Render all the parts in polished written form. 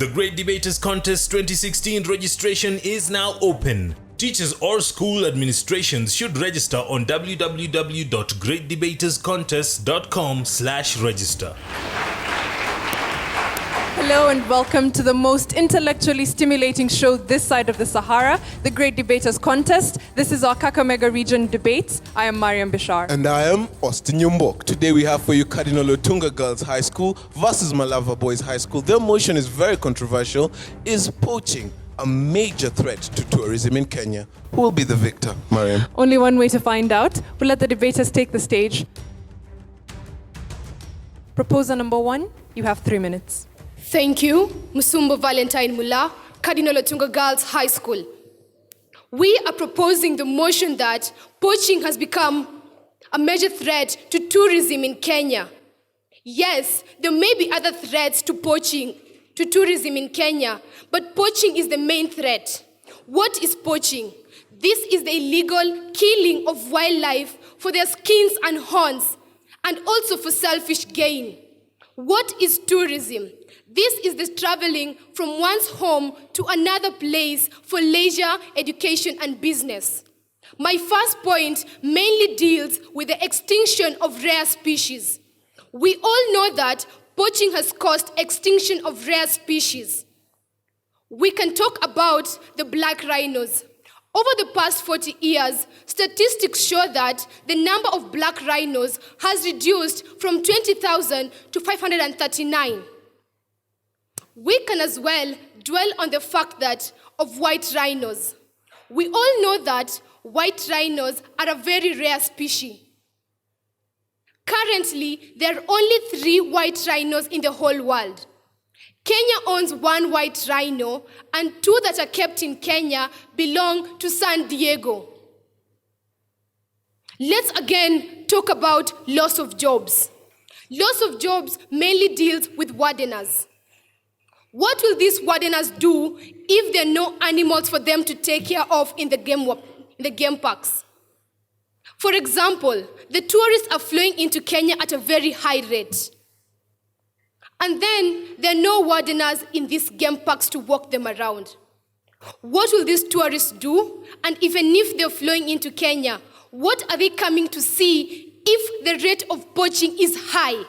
The Great Debaters Contest 2016 registration is now open. Teachers or school administrations should register on www.greatdebaterscontest.com/register. Hello and welcome to the most intellectually stimulating show this side of the Sahara, the Great Debaters Contest. This is our Kakamega region debate. I am Mariam Bishar. And I am Austin Yumbok. Today we have for you Cardinal Otunga Girls High School versus Malava Boys High School. Their motion is very controversial. Is poaching a major threat to tourism in Kenya? Who will be the victor, Mariam? Only one way to find out. We'll let the debaters take the stage. Proposer number one, you have 3 minutes. Thank you, Musumbo Valentine Mula, Cardinal Otunga Girls High School. We are proposing the motion that poaching has become a major threat to tourism in Kenya. Yes, there may be other threats to poaching, to tourism in Kenya, but poaching is the main threat. What is poaching? This is the illegal killing of wildlife for their skins and horns, and also for selfish gain. What is tourism? This is the traveling from one's home to another place for leisure, education, and business. My first point mainly deals with the extinction of rare species. We all know that poaching has caused extinction of rare species. We can talk about the black rhinos. Over the past 40 years, statistics show that the number of black rhinos has reduced from 20,000 to 539. We can as well dwell on the fact that of white rhinos. We all know that white rhinos are a very rare species. Currently, there are only 3 white rhinos in the whole world. Kenya owns 1 white rhino, and 2 that are kept in Kenya belong to San Diego. Let's again talk about loss of jobs. Loss of jobs mainly deals with wardeners. What will these wardeners do if there are no animals for them to take care of in the game parks? For example, the tourists are flowing into Kenya at a very high rate. And then there are no wardeners in these game parks to walk them around. What will these tourists do? And even if they're flowing into Kenya, what are they coming to see if the rate of poaching is high?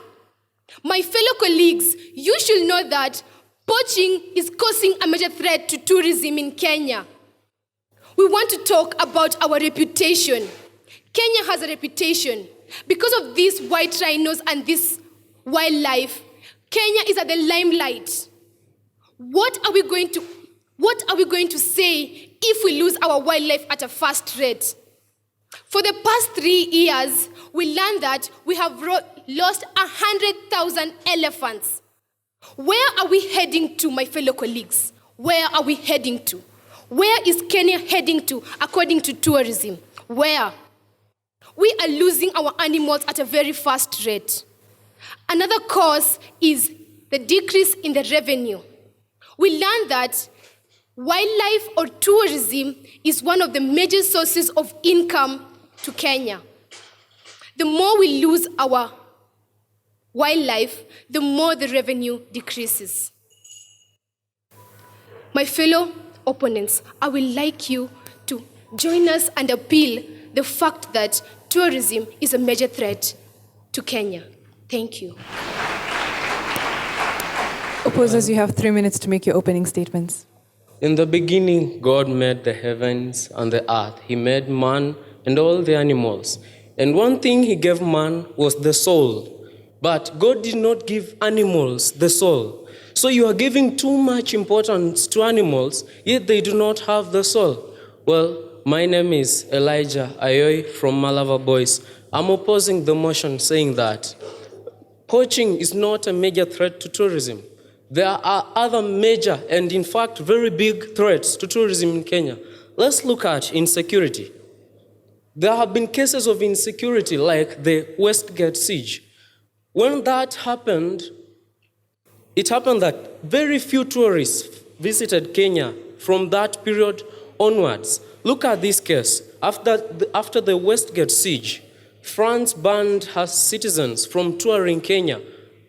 My fellow colleagues, you should know that poaching is causing a major threat to tourism in Kenya. We want to talk about our reputation. Kenya has a reputation. Because of these white rhinos and this wildlife, Kenya is at the limelight. What are we going to say if we lose our wildlife at a fast rate? For the past 3 years, we learned that we have lost 100,000 elephants. Where are we heading to, my fellow colleagues? Where are we heading to? Where is Kenya heading to according to tourism? Where? We are losing our animals at a very fast rate. Another cause is the decrease in the revenue. We learned that wildlife or tourism is one of the major sources of income to Kenya. The more we lose our wildlife, the more the revenue decreases. My fellow opponents, I would like you to join us and appeal the fact that tourism is a major threat to Kenya. Thank you. Opposers, you have 3 minutes to make your opening statements. In the beginning, God made the heavens and the earth. He made man and all the animals. And one thing he gave man was the soul. But God did not give animals the soul. So you are giving too much importance to animals, yet they do not have the soul. Well, my name is Elijah Ayoy from Malava Boys. I'm opposing the motion saying that poaching is not a major threat to tourism. There are other major and, in fact, very big threats to tourism in Kenya. Let's look at insecurity. There have been cases of insecurity like the Westgate siege. When that happened, it happened that very few tourists visited Kenya from that period onwards. Look at this case. After the Westgate siege, France banned her citizens from touring Kenya.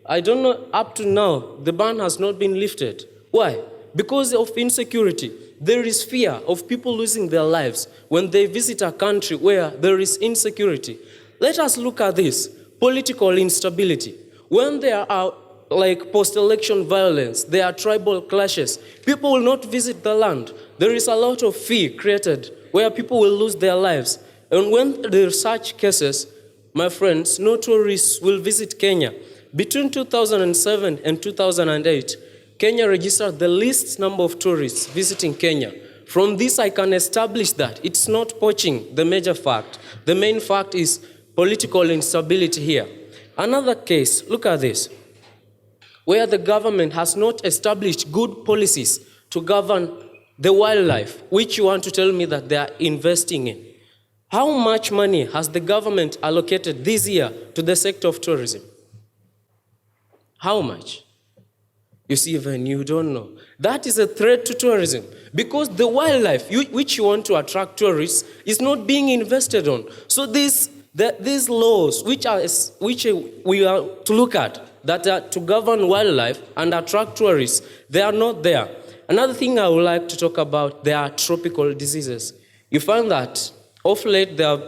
I don't know, up to now, the ban has not been lifted. Why? Because of insecurity. There is fear of people losing their lives when they visit a country where there is insecurity. Let us look at this. Political instability. When there are like post-election violence, there are tribal clashes, people will not visit the land. There is a lot of fear created where people will lose their lives. And when there are such cases, my friends, no tourists will visit Kenya. Between 2007 and 2008, Kenya registered the least number of tourists visiting Kenya. From this, I can establish that it's not poaching, the major fact. The main fact is political instability here. Another case, look at this, where the government has not established good policies to govern the wildlife, which you want to tell me that they are investing in. How much money has the government allocated this year to the sector of tourism? How much? You see, even you don't know. That is a threat to tourism because the wildlife which you want to attract tourists is not being invested on. So these laws which we are to look at that are to govern wildlife and attract tourists, they are not there. Another thing I would like to talk about, there are tropical diseases. You find that of late there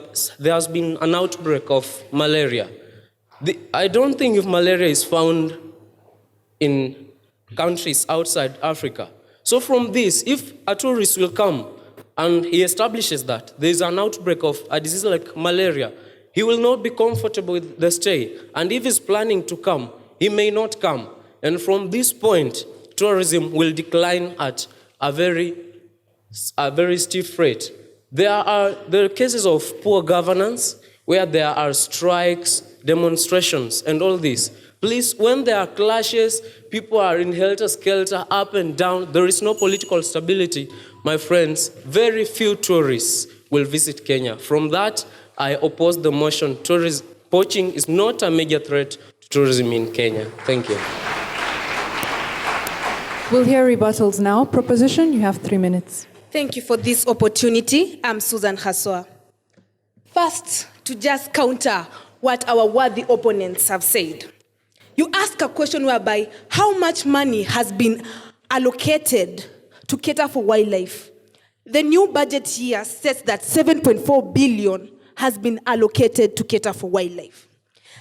has been an outbreak of malaria. I don't think if malaria is found in countries outside Africa. So from this, if a tourist will come and he establishes that there is an outbreak of a disease like malaria, he will not be comfortable with the stay. And if he's planning to come, he may not come. And from this point, tourism will decline at a very stiff rate. There are cases of poor governance where there are strikes, demonstrations, and all this. Please, when there are clashes, people are in helter-skelter, up and down, there is no political stability, my friends, very few tourists will visit Kenya. From that, I oppose the motion. Poaching is not a major threat to tourism in Kenya. Thank you. We'll hear rebuttals now. Proposition, you have 3 minutes. Thank you for this opportunity. I'm Susan Hassoa. First, to just counter what our worthy opponents have said. You ask a question whereby how much money has been allocated to cater for wildlife. The new budget year says that 7.4 billion has been allocated to cater for wildlife.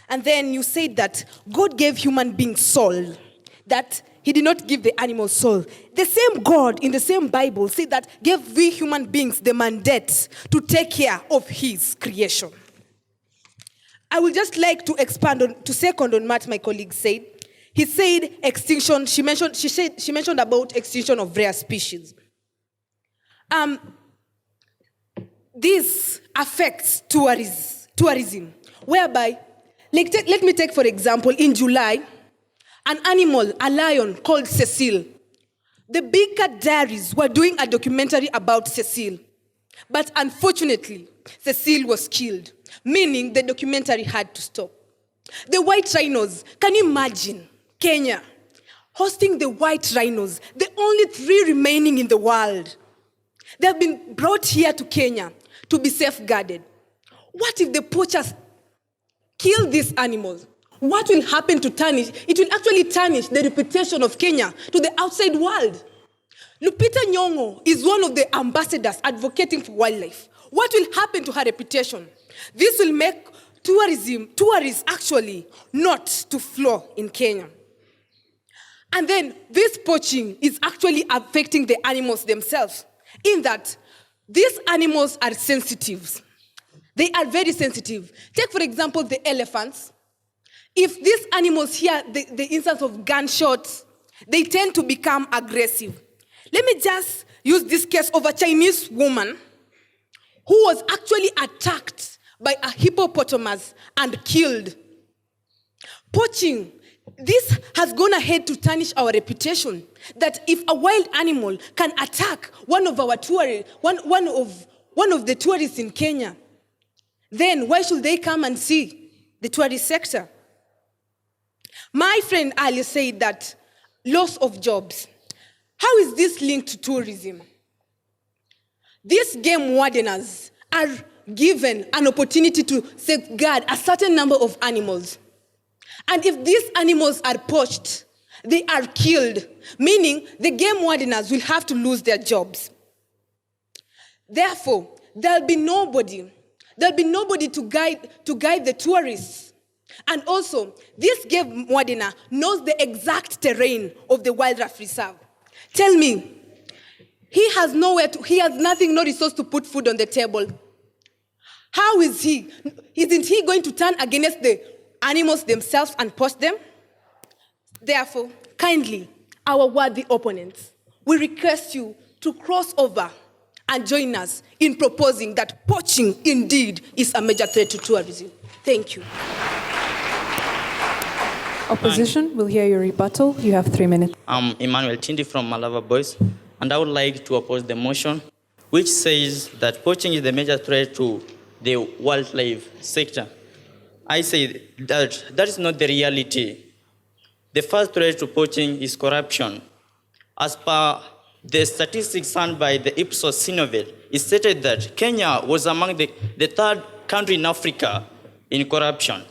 And then you said that God gave human beings soul, that he did not give the animal soul. The same God in the same Bible said that gave we human beings the mandate to take care of his creation. I would just like to expand on, to second on what my colleague said. He said extinction, she mentioned about extinction of rare species. This affects tourism, whereby, let me take for example, in July, an animal, a lion called Cecile. The big cat diaries were doing a documentary about Cecile, but unfortunately, Cecile was killed, meaning the documentary had to stop. The white rhinos, can you imagine Kenya hosting the white rhinos, the only 3 remaining in the world? They have been brought here to Kenya to be safeguarded. What if the poachers kill these animals? What will happen to tarnish? It will actually tarnish the reputation of Kenya to the outside world. Lupita Nyong'o is one of the ambassadors advocating for wildlife. What will happen to her reputation? This will make tourists actually not to flow in Kenya. And then this poaching is actually affecting the animals themselves, in that these animals are sensitive. They are very sensitive. Take, for example, the elephants. If these animals hear the instance of gunshots, they tend to become aggressive. Let me just use this case of a Chinese woman who was actually attacked by a hippopotamus and killed. Poaching, this has gone ahead to tarnish our reputation, that if a wild animal can attack one of our tourists, one of the tourists in Kenya, then why should they come and see the tourist sector? My friend Ali said that loss of jobs. How is this linked to tourism? These game wardeners are given an opportunity to safeguard a certain number of animals. And if these animals are poached, they are killed, meaning the game wardeners will have to lose their jobs. Therefore, there'll be nobody to guide the tourists. And also, this game wardener knows the exact terrain of the wildlife reserve. Tell me, he has no resource to put food on the table. How is he? Isn't he going to turn against the animals themselves and poach them? Therefore, kindly, our worthy opponents, we request you to cross over and join us in proposing that poaching indeed is a major threat to tourism. Thank you. Opposition, we'll hear your rebuttal. You have 3 minutes. I'm Emmanuel Tindi from Malava Boys, and I would like to oppose the motion which says that poaching is the major threat to the wildlife sector. I say that is not the reality. The first threat to poaching is corruption. As per the statistics done by the Ipsos Synovate, it stated that Kenya was among the third country in Africa in corruption.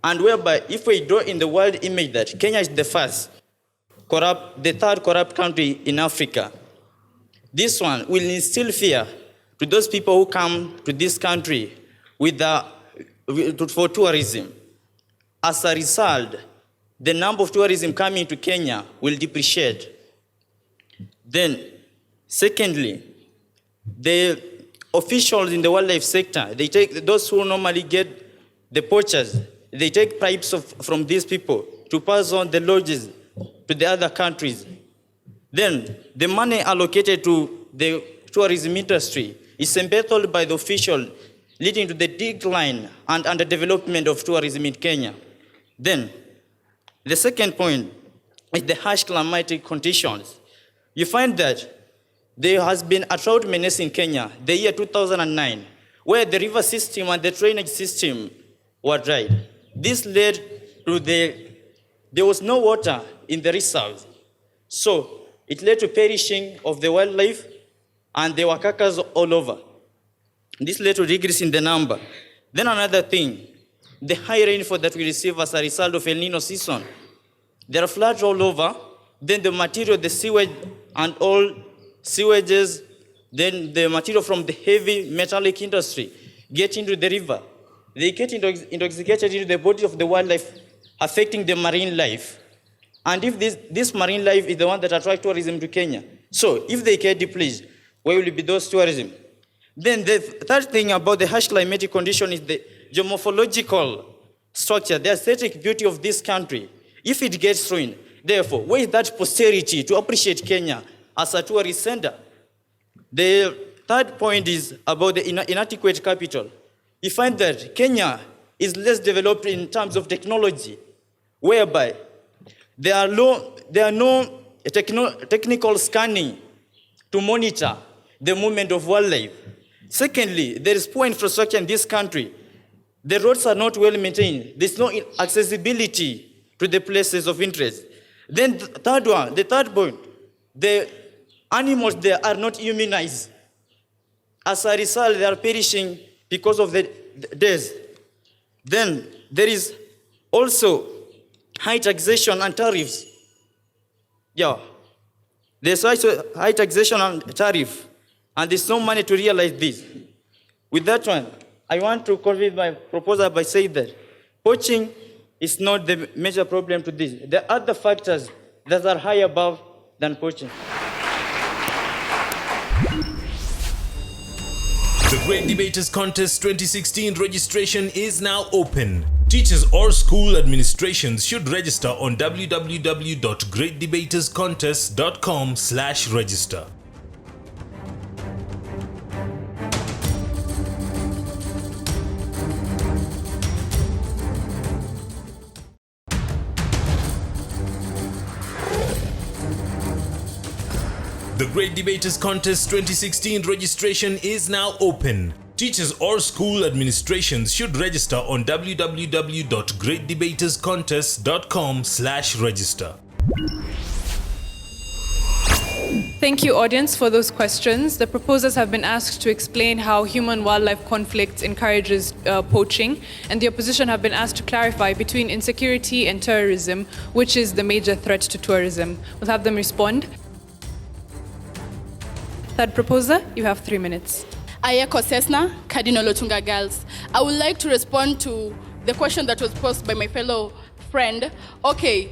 And whereby, if we draw in the world image that Kenya is the third corrupt country in Africa, this one will instill fear to those people who come to this country for tourism. As a result, the number of tourism coming to Kenya will depreciate. Then, secondly, the officials in the wildlife sector, they take those who normally get the poachers, they take bribes from these people to pass on the lodges to the other countries. Then, the money allocated to the tourism industry is embezzled by the official, leading to the decline and underdevelopment of tourism in Kenya. Then, the second point is the harsh climatic conditions. You find that there has been a drought menace in Kenya, the year 2009, where the river system and the drainage system were dried. This led to there was no water in the reserves. So it led to perishing of the wildlife, and there were carcasses all over. This led to decrease in the number. Then another thing, the high rainfall that we receive as a result of El Nino season. There are floods all over. Then the material, the sewage and all sewages, then the material from the heavy metallic industry get into the river. They get intoxicated into the body of the wildlife, affecting the marine life. And if this marine life is the one that attracts tourism to Kenya, so if they get depleted, where will be those tourism? Then the third thing about the harsh climatic condition is the geomorphological structure, the aesthetic beauty of this country. If it gets ruined, therefore, where is that posterity to appreciate Kenya as a tourist center? The third point is about the inadequate capital. You find that Kenya is less developed in terms of technology, whereby there are no technical scanning to monitor the movement of wildlife. Secondly, there is poor infrastructure in this country. The roads are not well maintained. There's no accessibility to the places of interest. Then the third point, the animals there are not immunized. As a result, they are perishing because of the death. Then there is also high taxation and tariffs. Yeah, there's also high taxation and tariff, and there's no money to realize this. With that one, I want to convince my proposal by saying that poaching is not the major problem to this. There are other factors that are high above than poaching. The Great Debaters Contest 2016 registration is now open. Teachers or school administrations should register on www.greatdebaterscontest.com/register. The Great Debaters Contest 2016 registration is now open. Teachers or school administrations should register on www.greatdebaterscontest.com/register. Thank you, audience, for those questions. The proposers have been asked to explain how human-wildlife conflict encourages poaching, and the opposition have been asked to clarify between insecurity and terrorism, which is the major threat to tourism. We'll have them respond. Third proposer, you have 3 minutes. Ayeko Cessna, Cardinal Otunga Girls. I would like to respond to the question that was posed by my fellow friend. Okay,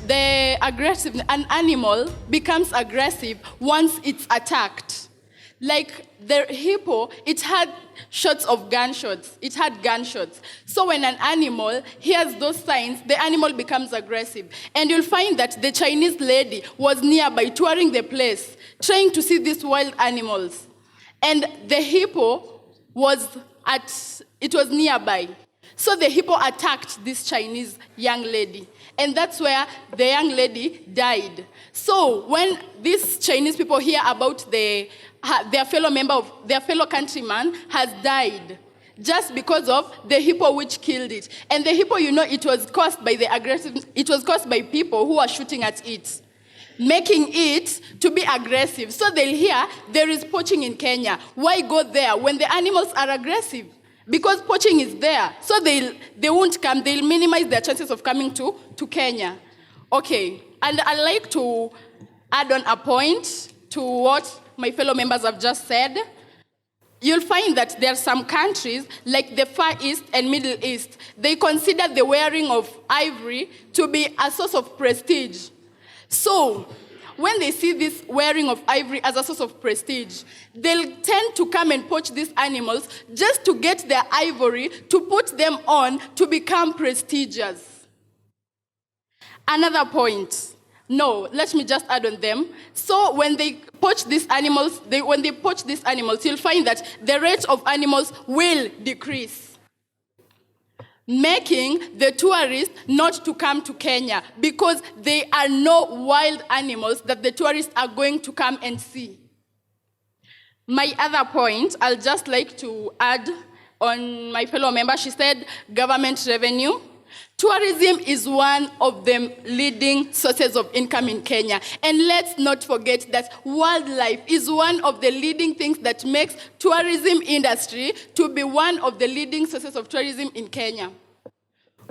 an animal becomes aggressive once it's attacked. Like the hippo, it had gunshots. So when an animal hears those signs, the animal becomes aggressive. And you'll find that the Chinese lady was nearby, touring the place, trying to see these wild animals. And the hippo was nearby. So the hippo attacked this Chinese young lady. And that's where the young lady died. So when these Chinese people hear about their fellow countryman has died, just because of the hippo which killed it. And the hippo, it was caused by people who are shooting at it, making it to be aggressive. So they'll hear there is poaching in Kenya. Why go there when the animals are aggressive? Because poaching is there. So they won't come. They'll minimize their chances of coming to Kenya. Okay. And I'd like to add on a point to what my fellow members have just said. You'll find that there are some countries, like the Far East and Middle East, they consider the wearing of ivory to be a source of prestige. So when they see this wearing of ivory as a source of prestige, they'll tend to come and poach these animals just to get their ivory, to put them on, to become prestigious. Another point. No, let me just add on them. So when they poach these animals, you'll find that the rate of animals will decrease, making the tourists not to come to Kenya because there are no wild animals that the tourists are going to come and see. My other point, I'll just like to add on my fellow member. She said government revenue. Tourism is one of the leading sources of income in Kenya. And let's not forget that wildlife is one of the leading things that makes tourism industry to be one of the leading sources of tourism in Kenya.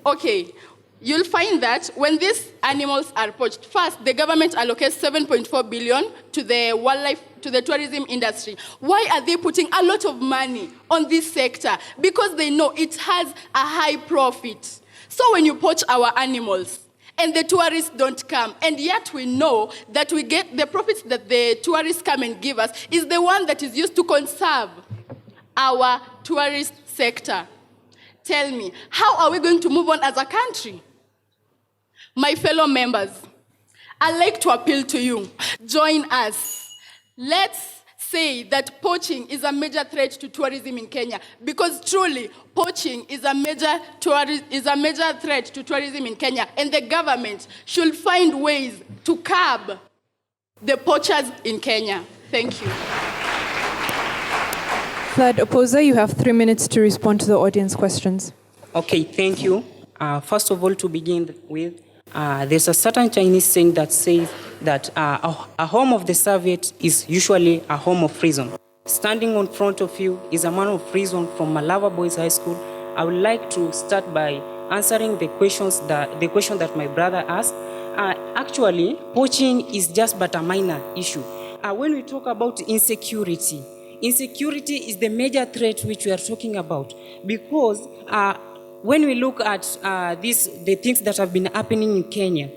Okay, you'll find that when these animals are poached, first, the government allocates 7.4 billion to the tourism industry. Why are they putting a lot of money on this sector? Because they know it has a high profit. So when you poach our animals and the tourists don't come, and yet we know that we get the profits that the tourists come and give us is the one that is used to conserve our tourist sector. Tell me, how are we going to move on as a country? My fellow members, I'd like to appeal to you. Join us. Let's say that poaching is a major threat to tourism in Kenya, because truly, poaching is a major threat to tourism in Kenya, and the government should find ways to curb the poachers in Kenya. Thank you. Third opposer, you have 3 minutes to respond to the audience questions. Okay, thank you. First of all, to begin with, there's a certain Chinese saying that says that a home of the Soviet is usually a home of reason. Standing in front of you is a man of reason from Malava Boys High School. I would like to start by answering the question that my brother asked. Actually, poaching is just but a minor issue. When we talk about insecurity is the major threat which we are talking about, because when we look at the things that have been happening in Kenya,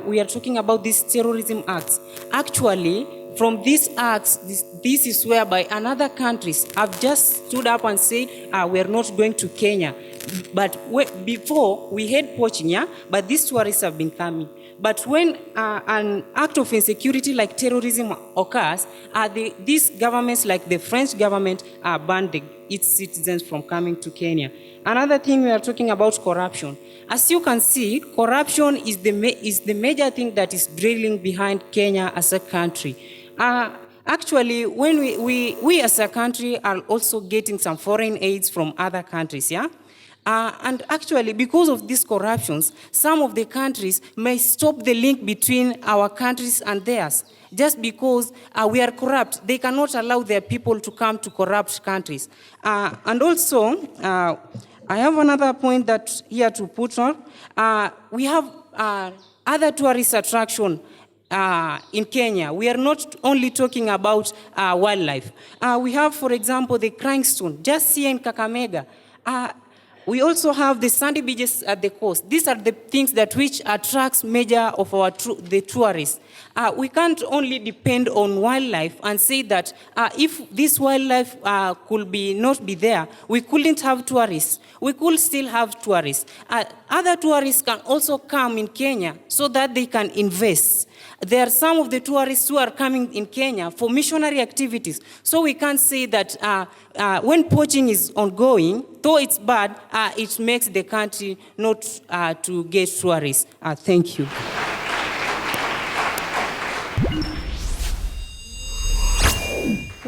we are talking about these terrorism acts. Actually, from these acts, this is whereby another countries have just stood up and said, we are not going to Kenya. But before, we had poaching, yeah? But these tourists have been coming. But when an act of insecurity like terrorism occurs, these governments, like the French government, banned its citizens from coming to Kenya. Another thing, we are talking about corruption. As you can see, corruption is the major thing that is drilling behind Kenya as a country. Actually, when we as a country are also getting some foreign aids from other countries, yeah? And actually, because of these corruptions, some of the countries may stop the link between our countries and theirs. Just because we are corrupt, they cannot allow their people to come to corrupt countries. And also, I have another point that here to put on. We have other tourist attraction in Kenya. We are not only talking about wildlife. We have, for example, the crying stone, just here in Kakamega. We also have the sandy beaches at the coast. These are the things that which attracts major of our the tourists. We can't only depend on wildlife and say that if this wildlife could not be there, we couldn't have tourists. We could still have tourists. Other tourists can also come in Kenya so that they can invest. There are some of the tourists who are coming in Kenya for missionary activities. So we can't say that when poaching is ongoing, though it's bad, it makes the country not to get tourists. Thank you.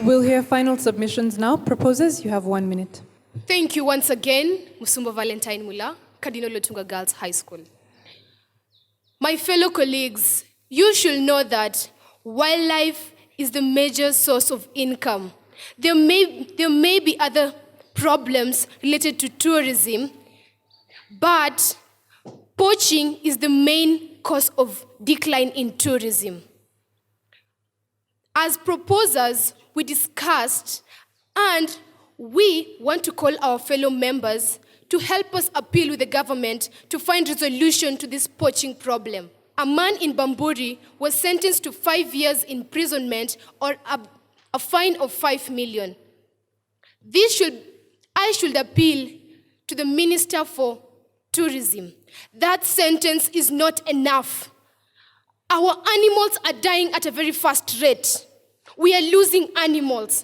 We'll hear final submissions now. Proposers, you have 1 minute. Thank you once again, Musumba Valentine Mula, Cardinal Otunga Girls High School. My fellow colleagues, you should know that wildlife is the major source of income. There may be other problems related to tourism, but poaching is the main cause of decline in tourism. As proposers, we discussed, and we want to call our fellow members to help us appeal with the government to find resolution to this poaching problem. A man in Bamburi was sentenced to 5 years imprisonment or a fine of 5 million. I should appeal to the Minister for Tourism. That sentence is not enough. Our animals are dying at a very fast rate. We are losing animals.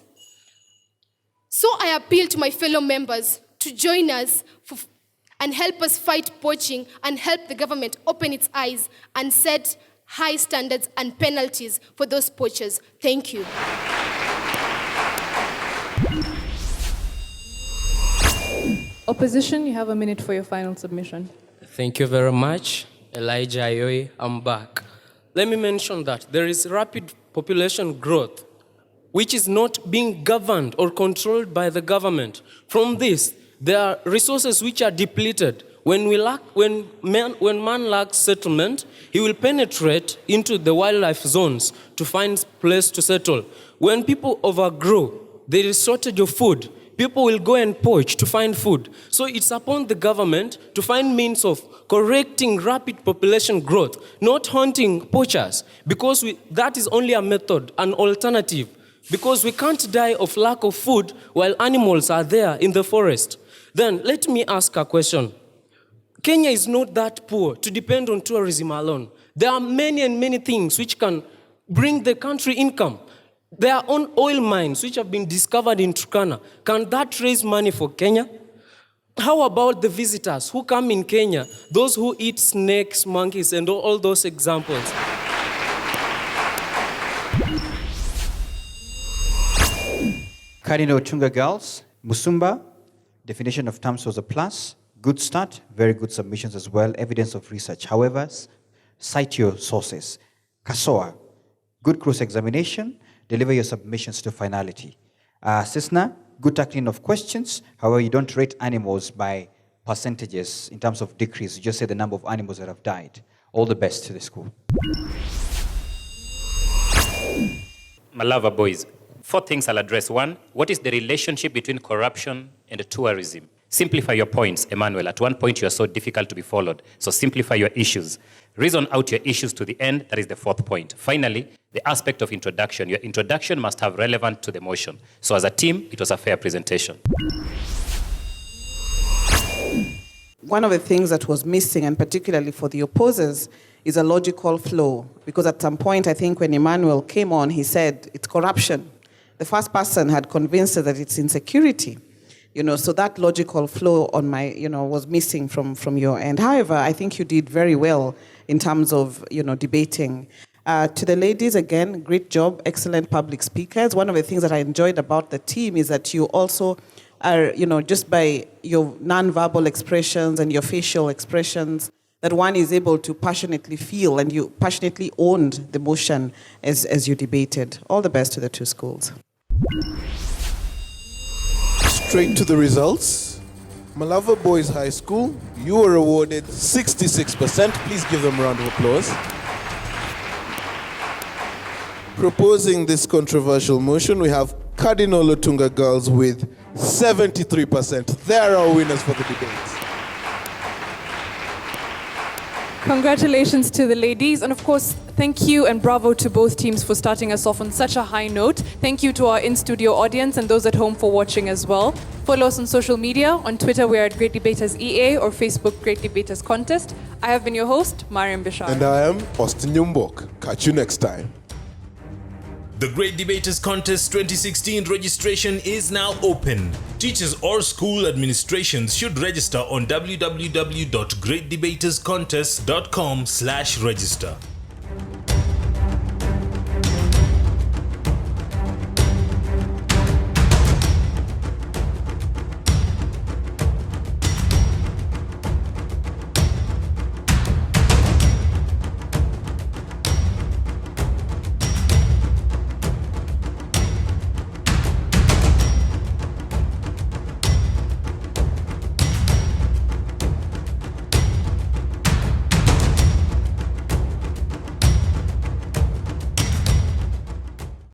So I appeal to my fellow members to join us and help us fight poaching and help the government open its eyes and set high standards and penalties for those poachers. Thank you. Opposition, you have a minute for your final submission. Thank you very much. Elijah Ayoy, I'm back. Let me mention that there is rapid population growth, which is not being governed or controlled by the government. From this, there are resources which are depleted. When man lacks settlement, he will penetrate into the wildlife zones to find place to settle. When people overgrow, there is shortage of food. People will go and poach to find food. So it's upon the government to find means of correcting rapid population growth, not hunting poachers, because that is only a method, an alternative, because we can't die of lack of food while animals are there in the forest. Then let me ask a question. Kenya is not that poor to depend on tourism alone. There are many and many things which can bring the country income. There are oil mines which have been discovered in Turkana. Can that raise money for Kenya? How about the visitors who come in Kenya, those who eat snakes, monkeys, and all those examples? Cardinal Otunga Girls, Musumba, definition of terms was a plus. Good start, very good submissions as well, evidence of research. However, cite your sources. Kasoa, good cross-examination, deliver your submissions to finality. Cisna, good tackling of questions. However, you don't rate animals by percentages in terms of decrease. You just say the number of animals that have died. All the best to the school. Malava boys, 4 things I'll address. 1, what is the relationship between corruption and tourism? Simplify your points, Emmanuel. At one point, you are so difficult to be followed. So simplify your issues. Reason out your issues to the end. That is the 4th point. Finally, the aspect of introduction. Your introduction must have relevance to the motion. So as a team, it was a fair presentation. One of the things that was missing, and particularly for the opposers, is a logical flow. Because at some point, I think when Emmanuel came on, he said, it's corruption. The first person had convinced us that it's insecurity. So that logical flow on was missing from your end. However, I think you did very well in terms of, debating. To the ladies, again, great job, excellent public speakers. One of the things that I enjoyed about the team is that you also are, just by your non-verbal expressions and your facial expressions, that one is able to passionately feel, and you passionately owned the motion as you debated. All the best to the two schools. Straight to the results. Malava Boys High School, you were awarded 66%. Please give them a round of applause. Proposing this controversial motion, we have Cardinal Otunga Girls with 73%. They are our winners for the debate. Congratulations to the ladies, and of course, thank you and bravo to both teams for starting us off on such a high note. Thank you to our in-studio audience and those at home for watching as well. Follow us on social media. On Twitter, we are at Great Debaters EA, or Facebook, Great Debaters Contest. I have been your host, Mariam Bishar. And I am Austin Nyumbok. Catch you next time. The Great Debaters Contest 2016 registration is now open. Teachers or school administrations should register on www.greatdebaterscontest.com/register.